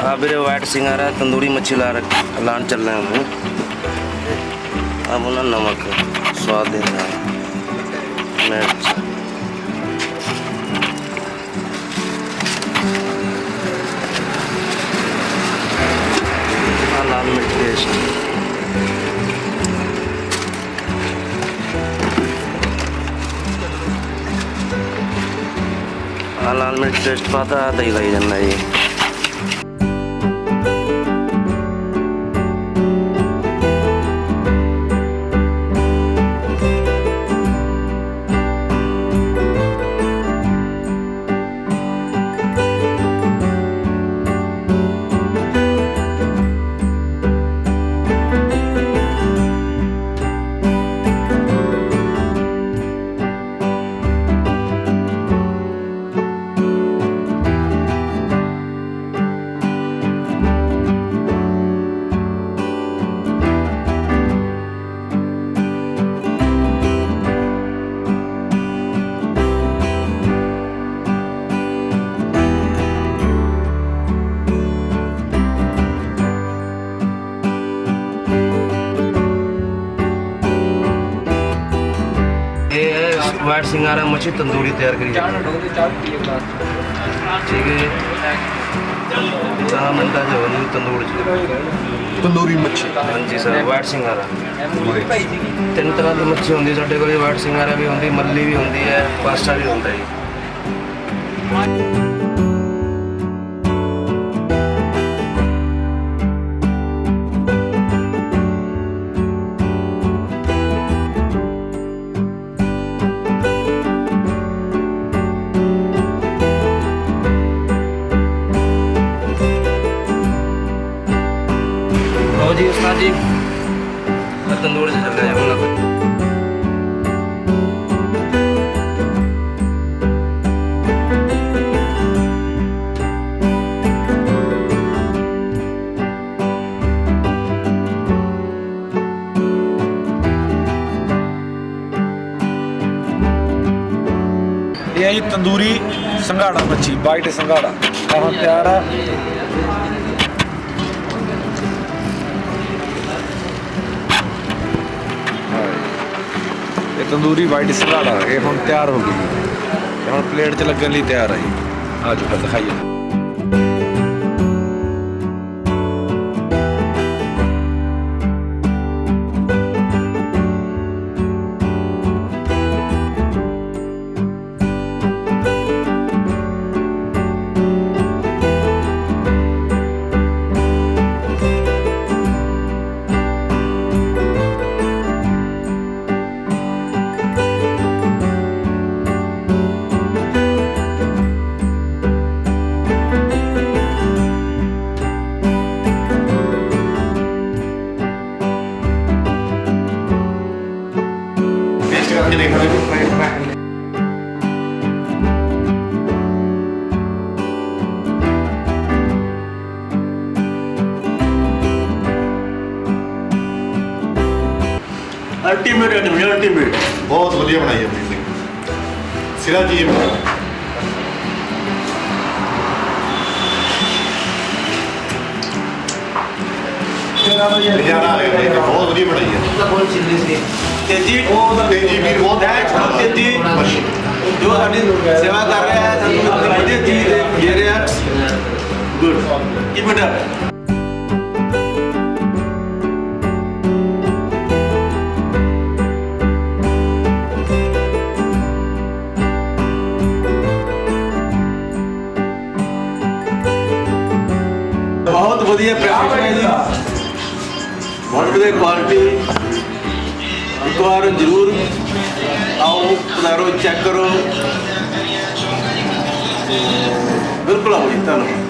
हाँ मेरे वाइट सिंगारा तंदूरी मच्छी लान चल रहे हैं अब ना नमक स्वाद देना मिर्च लाल मिर्च पेस्ट लाल मिर्च पेस्ट पाता दही लाई जाना जी। वाइट सिंगारा मच्छी तंदूरी तैयार करी ठीक है 10 मिनट तंदूरी मच्छी हाँ जी सर वाइट सिंगारा 3 तरह की मच्छी होंगी साढ़े को वाइट सिंगारा भी होंगी मल्ली भी होंगी है पास्ता भी होता है। जी उस्ताद जी तंदूर से चल रहे हैं ये जी तंदूरी संघाड़ा मच्छी वाइट संघाड़ा हम तैयार है। ये तंदूरी वाइट संघाड़ा ये हम तैयार हो गई हम प्लेट च लगन लिए तैयार है जी। आज फिर दिखाइए अल्टीमेट अल्टीमेट बहुत वधिया बनाई है अपनी सिरा चीज बहुत वधिया बनाई है तेजी भी बहुत तेजी जो साडी सेवा कर रहा है वधिया चीज दे रहा गुड कीप इट अप। बहुत वधिया पैकेट है जी बहुत वधिया क्वालिटी एक बार जरूर आओ पधारो चेक करो बिल्कुल आओ जी धन्यवाद।